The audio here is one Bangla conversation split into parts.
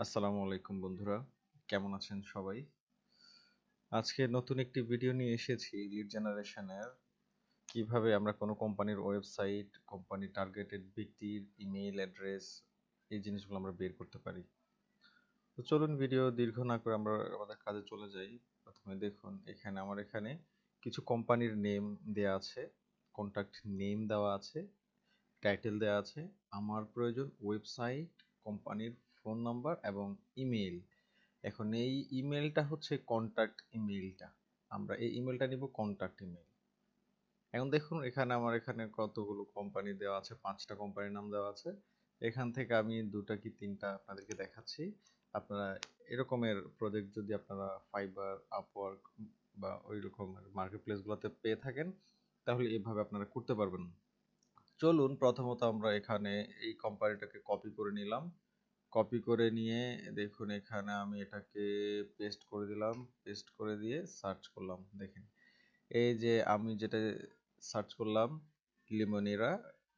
আসসালামু আলাইকুম বন্ধুরা, কেমন আছেন সবাই? আজকে নতুন একটি ভিডিও নিয়ে এসেছি লিড জেনারেশনের। কিভাবে আমরা কোনো কোম্পানির ওয়েবসাইট, কোম্পানির টার্গেটেড ব্যক্তির ইমেইল অ্যাড্রেস এই জিনিসগুলো আমরা বের করতে পারি। তো চলুন ভিডিও দীর্ঘ না করে আমরা আমাদের কাজে চলে যাই। প্রথমে দেখুন এখানে কিছু কোম্পানির নেম দেয়া আছে, কন্টাক্ট নেম দেওয়া আছে, টাইটেল দেওয়া আছে। আমার প্রয়োজন ওয়েবসাইট, কোম্পানির ফোন নাম্বার এবং ইমেইল। এখন এই ইমেলটা হচ্ছে কন্টাক্ট ইমেইলটা, আমরা এই ইমেলটা নিব কন্টাক্ট ইমেইল। এখন দেখুন এখানে কতগুলো কোম্পানি দেওয়া আছে, 5টা কোম্পানির নাম দেওয়া আছে। এখান থেকে আমি 2টা কি 3টা আপনাদেরকে দেখাচ্ছি। আপনারা এরকমের প্রজেক্ট যদি আপনারা ফাইবার, আপওয়ার্ক বা ওই রকমের মার্কেট প্লেসগুলোতে পেয়ে থাকেন, তাহলে এভাবে আপনারা করতে পারবেন। চলুন প্রথমত আমরা এখানে এই কোম্পানিটাকে কপি করে নিলাম। কপি করে নিয়ে দেখুন এখানে আমি এটাকে পেস্ট করে দিলাম, পেস্ট করে দিয়ে সার্চ করলাম। দেখেন এই যে আমি যেটা সার্চ করলাম লিমোনেরা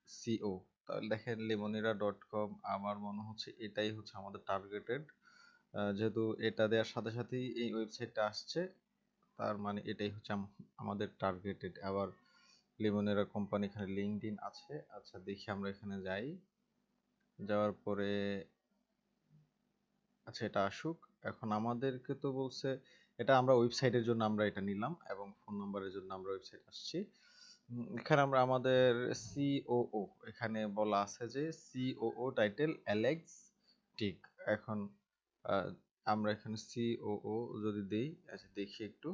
সিও, তাহলে দেখেন limonera.com, আমার মনে হচ্ছে এটাই হচ্ছে আমাদের টার্গেটেড। যেহেতু এটা দেওয়ার সাথে সাথেই এই ওয়েবসাইটটা আসছে, তার মানে এটাই হচ্ছে আমাদের টার্গেটেড। আবার লিমোনেরা কোম্পানি এখানে লিঙ্কডইন আছে। আচ্ছা দেখি আমরা এখানে যাই, যাওয়ার পরে আচ্ছা এটা আসুক। এখন আমাদেরকে তো বলছে এটা আমরা ওয়েবসাইটের জন্য আমরা এটা নিলাম এবং ফোন নাম্বারের জন্য আমরা ওয়েবসাইট আসছি। এখানে আমরা আমাদের সিওও এখানে বলা আছে যে সিওও টাইটেল অ্যালেক্স টিক। এখন আহ, আমরা এখানে সিওও যদি দেই, আচ্ছা দেখি একটু,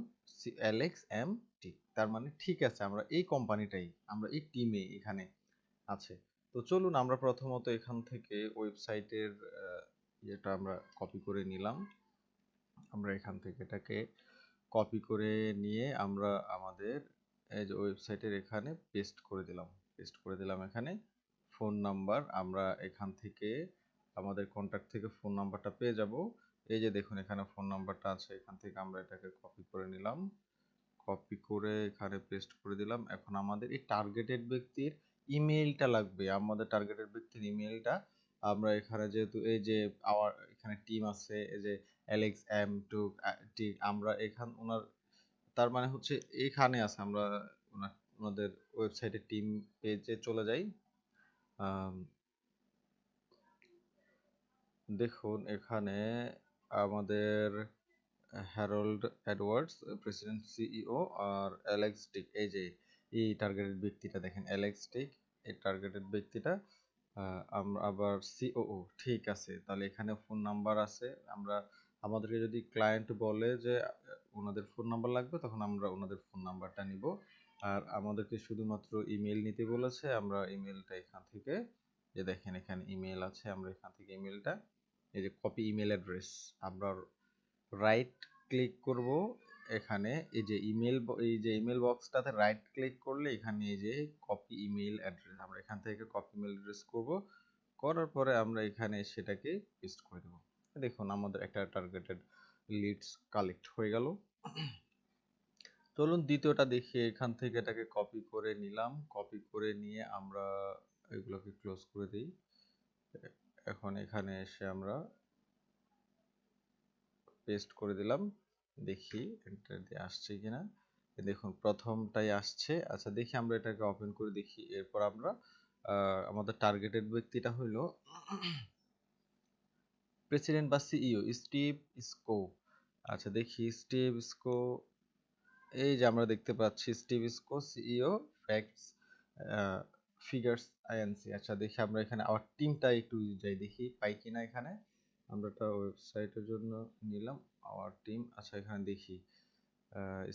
অ্যালেক্স এম টিক, তার মানে ঠিক আছে আমরা এই কোম্পানিটাই, আমরা এই টিমে এখানে আছে। তো চলুন আমরা প্রথমত এখান থেকে ওয়েবসাইটের এটা আমরা কপি করে নিলাম। আমরা এখান থেকে এটাকে কপি করে নিয়ে আমরা আমাদের এই যে ওয়েবসাইটের এখানে পেস্ট করে দিলাম, এখানে ফোন নাম্বার আমরা এখান থেকে আমাদের কন্ট্যাক্ট থেকে ফোন নাম্বারটা পেয়ে যাব। এই যে দেখুন এখানে ফোন নাম্বারটা আছে, এখান থেকে আমরা এটাকে কপি করে নিলাম, কপি করে এখানে পেস্ট করে দিলাম। এখন আমাদের এই টার্গেটেড ব্যক্তির ইমেইলটা লাগবে, আমাদের টার্গেটেড ব্যক্তির ইমেইলটা আমরা এখানে যেহেতু এই যে আমার এখানে টিম আছে, এই যে অ্যালেক্স এম টু টি, আমরা এখান ওনার তার মানে হচ্ছে এইখানে আছে, আমরা ওনাদের ওয়েবসাইটে টিম পেজে চলে যাই। দেখুন এখানে আমাদের হ্যারল্ড এডওয়ার্ডস প্রেসিডেন্ট সিইও আর অ্যালেক্স টিক, এই যে এই টার্গেটেড ব্যক্তিটা দেখেন অ্যালেক্স টিক, এই টার্গেটেড ব্যক্তিটা। আমরা আবার সিওও ঠিক আছে, তাহলে এখানে ফোন নাম্বার আছে। আমরা আমাদেরকে যদি ক্লায়েন্ট বলে যে ওনাদের ফোন নাম্বার লাগবে, তখন আমরা ওনাদের ফোন নাম্বারটা নিব। আর আমাদেরকে শুধুমাত্র ইমেল নিতে বলেছে, আমরা ইমেলটা এখান থেকে, যে দেখেন এখানে ইমেল আছে, আমরা এখান থেকে ইমেলটা এই যে কপি ইমেল অ্যাড্রেস, আমরা রাইট ক্লিক করব এখানে, এই যে ইমেল বক্সটাতে রাইট ক্লিক করলে এখানে এই যে কপি ইমেল অ্যাড্রেস, আমরা এখান থেকে কপি ইমেল অ্যাড্রেস করব, করার পরে আমরা এখানে সেটাকে পেস্ট করে দেব। দেখুন আমাদের একটা টার্গেটেড লিডস কালেক্ট হয়ে গেল। চলুন দ্বিতীয়টা দেখি, এখান থেকে এটাকে কপি করে নিলাম, কপি করে নিয়ে আমরা এগুলোকে ক্লোজ করে দিই। এখন এখানে এসে আমরা পেস্ট করে দিলাম, দেখি এন্টার দিয়ে আসছে কিনা। দেখুন প্রথমটাই আসছে। আচ্ছা দেখি আমরা এটাকে ওপেন করে দেখি। এরপর আমরা আমাদের টার্গেটেড ব্যক্তিটা হইল প্রেসিডেন্ট বা সিইও স্টিভ স্কো। আচ্ছা দেখি স্টিভ স্কো, এই যে আমরা দেখতে পাচ্ছি স্টিভ স্কো সিইও ফ্যাক্টস ফিগার্স আইএনসি। আচ্ছা দেখি আমরা এখানে আবার টিমটা একটু যাই, দেখি পাই কিনা। এখানে আমরা একটা ওয়েবসাইটের জন্য নিলাম আওয়ার টিম। আচ্ছা এখানে দেখি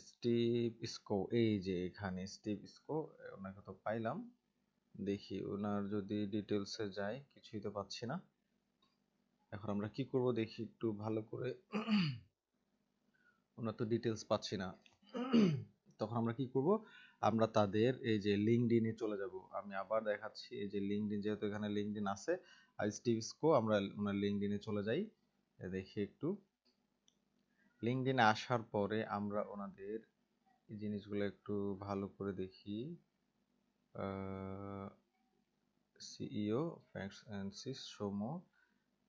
স্টিভ স্কো, এই যে এখানে স্টিভ স্কো, ওনাকে তো পাইলাম। দেখি ওনার যদি ডিটেলসে যাই, কিছুই তো পাচ্ছি না। এখন আমরা কি করব দেখি একটু ভালো করে, ওনার তো ডিটেলস পাচ্ছি না। তখন আমরা কি করব, আমরা তাদের এই যে লিঙ্কডইনে চলে যাব। আমি আবার দেখাচ্ছি, এই যে লিঙ্কডইন, যেহেতু এখানে লিঙ্কডইন আছে আর স্টিভ স্কো, আমরা ওনার লিঙ্কডইনে চলে যাই। দেখি একটু লিঙ্কডইনে আসার পরে আমরা ওনাদের এই জিনিসগুলো একটু ভালো করে দেখি। সিইও ফ্যাক্টস অ্যান্ড সিস সোমো,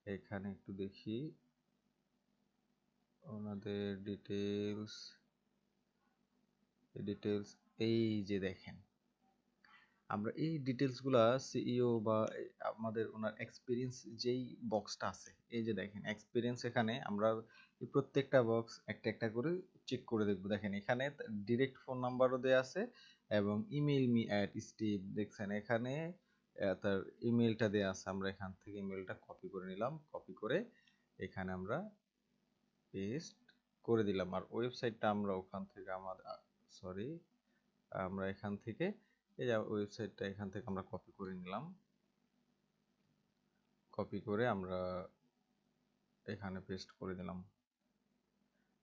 এখানে একটু দেখি ওনাদের ডিটেলস, এই যে দেখেন আমরা এই ডিটেলসগুলা সিইও বা আমাদের ওনার এক্সপিরিয়েন্স যেই বক্সটা আছে, এই যে দেখেন এক্সপিরিয়েন্স, এখানে আমরা এই প্রত্যেকটা বক্স একটা একটা করে চেক করে দেখব। দেখেন এখানে ডিরেক্ট ফোন নাম্বারও দেয়া আছে এবং ইমেল মি অ্যাট স্টিভ, দেখছেন এখানে তার ইমেলটা দেয়া আছে। আমরা এখান থেকে ইমেলটা কপি করে নিলাম, কপি করে এখানে আমরা পেস্ট করে দিলাম। আর ওয়েবসাইটটা আমরা ওখান থেকে আমাদের সরি আমরা এখান থেকে এই যে ওয়েবসাইটটা এখান থেকে আমরা কপি করে নিলাম, কপি করে আমরা এখানে পেস্ট করে দিলাম।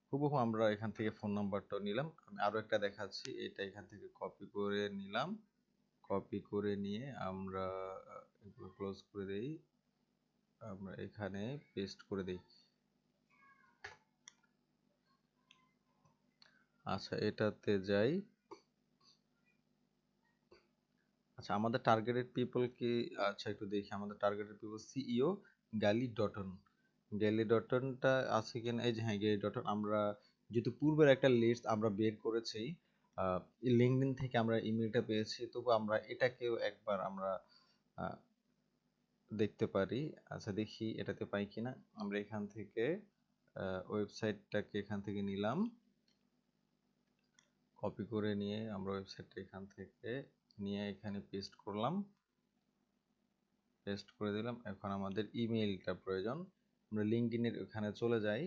হুবহু আমরা এখান থেকে ফোন নাম্বারটা নিলাম। আমি আরো একটা দেখাচ্ছি, এটা এখান থেকে কপি করে নিলাম, কপি করে নিয়ে আমরা এগুলো ক্লোজ করে দেই, আমরা এখানে পেস্ট করে দেই। আচ্ছা এটাতে যাই। আচ্ছা আমাদের টার্গেটেড পিপল কি, আচ্ছা একটু দেখি আমাদের targeted people CEO Gally Dutton, Gally ডটনটা আছে কিনা, এই যে হ্যাঁ গ্যালি ডটন। আমরা যেহেতু পূর্বের একটা লিস্ট আমরা বের করেছি লিঙ্কডইন থেকে, আমরা ইমেলটা পেয়েছি, তবু আমরা এটাকেও একবার আমরা দেখতে পারি। আচ্ছা দেখি এটাতে পাই কিনা। আমরা এখান থেকে ওয়েবসাইটটাকে এখান থেকে নিলাম, কপি করে নিয়ে আমরা ওয়েবসাইটটা এখান থেকে নিয়ে এখানে পেস্ট করলাম, পেস্ট করে দিলাম। এখন আমাদের ইমেইলটা প্রয়োজন, আমরা লিঙ্কডইনের ওখানে চলে যাই,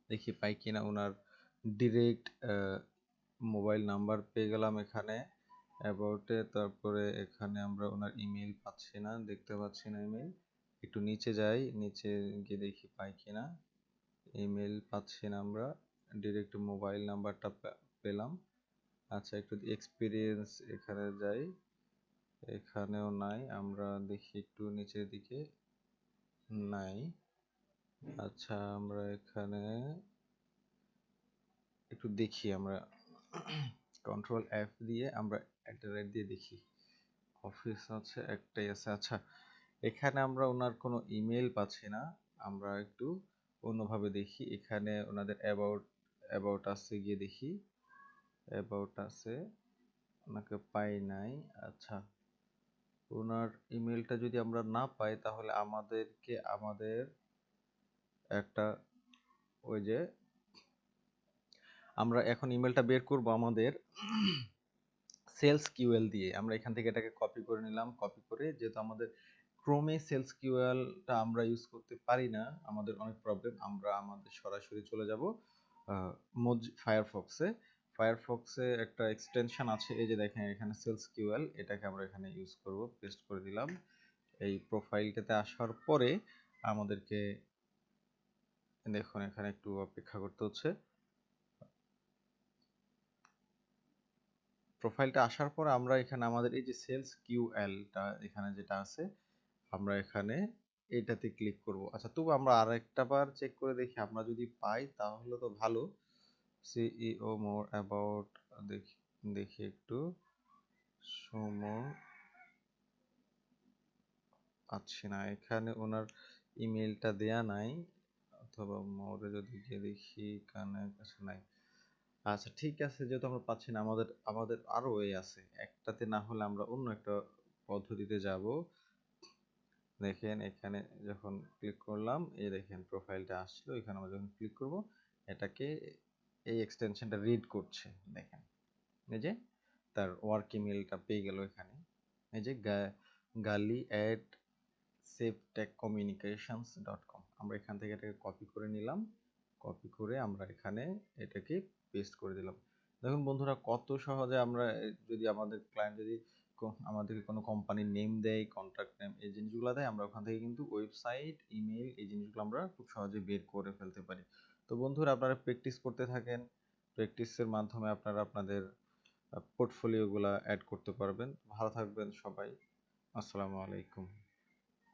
দেখি পাই কিনা। ওনার ডিরেক্ট মোবাইল নাম্বার পেয়ে গেলাম এখানে অ্যাবাউটে, তারপরে এখানে আমরা ওনার ইমেল পাচ্ছি না, দেখতে পাচ্ছি না ইমেল। একটু নিচে যাই, নিচে গিয়ে দেখি পাই কিনা, ইমেল পাচ্ছি না আমরা, ডিরেক্ট মোবাইল নাম্বারটা পেলাম। আচ্ছা একটু এক্সপিরিয়েন্স এখানে যাই, এখানেও নাই, আমরা দেখি একটু নিচের দিকে, নাই। আচ্ছা আমরা এখানে একটু দেখি, আমরা কন্ট্রোল এফ দিয়ে আমরা @ দিয়ে দেখি, অফিস আছে একটাই আছে। আচ্ছা এখানে আমরা ওনার কোনো ইমেল পাচ্ছি না, আমরা একটু অন্যভাবে দেখি। এখানে ওনাদের অ্যাবাউট আছে, গিয়ে দেখি অ্যাবাউট আছে, ওনাকে পাই নাই। আচ্ছা ওনার ইমেলটা যদি আমরা না পাই তাহলে আমাদেরকে আমাদের একটা ওই যে আমরা এখন ইমেলটা বের করব আমাদের সেলস কিউএল দিয়ে। আমরা এখান থেকে এটাকে কপি করে নিলাম, কপি করে যেহেতু আমাদের ক্রোমে সেলস কিউএলটা আমরা ইউজ করতে পারি না, আমাদের অনেক প্রবলেম, আমরা আমাদের সরাসরি চলে যাব ফায়ারফক্সে। ফায়ারফক্সে একটা এক্সটেনশন আছে, এই যে দেখেন এখানে সেলস কিউএল, এটাকে আমরা এখানে ইউজ করব, পেস্ট করে দিলাম। এই প্রোফাইলটাতে আসার পরে আমাদেরকে দেখুন এখানে একটু অপেক্ষা করতে হচ্ছে। প্রোফাইলটা আসার পর আমরা এখানে আমাদের এই যে সেলস কিউএলটা এখানে যেটা আছে, আমরা এখানে এটাতে ক্লিক করব। আচ্ছা তবু আমরা আরেকটা বার চেক করে দেখি, আমরা যদি পাই তাহলে তো ভালো। সিইও মোর অ্যাবাউট, দেখি দেখি একটু সময় পাচ্ছি না, এখানে ওনার ইমেলটা দেয়া নাই, অথবা মোরে যদি গিয়ে দেখি কানে কাছে নাই। আচ্ছা ঠিক আছে, যেহেতু আমরা পাচ্ছি না, আমাদের আমাদের আরো ওয়ে আছে, একটাতে না হলে আমরা অন্য একটা পদ্ধতিতে যাব। দেখেন এখানে যখন ক্লিক করলাম, এই দেখেন প্রোফাইলটা আসলো, এখানে আমরা যখন ক্লিক করব এটাকে এই এক্সটেনশনটা রিড করছে, দেখেন এই যে তার ওয়ার্ক ইমেলটা পেয়ে গেল এখানে, এই যে gali@safetechcommunications.com। আমরা এখান থেকে এটাকে কপি করে নিলাম, কপি করে আমরা এখানে এটাকে পেস্ট করে দিলাম। দেখুন বন্ধুরা কত সহজে আমরা যদি আমাদের ক্লায়েন্ট যদি আমাদেরকে কোনো কোম্পানির নেম দেয়, কন্ট্রাক্ট নেম, এই জিনিসগুলো দেয়, আমরা ওখান থেকে কিন্তু ওয়েবসাইট, ইমেল, এই জিনিসগুলো আমরা খুব সহজে বের করে ফেলতে পারি। তো বন্ধুরা আপনারা প্র্যাকটিস করতে থাকেন, প্র্যাকটিসের মাধ্যমে আপনারা আপনাদের পোর্টফোলিওগুলো অ্যাড করতে পারবেন। ভালো থাকবেন সবাই, আসসালামু আলাইকুম।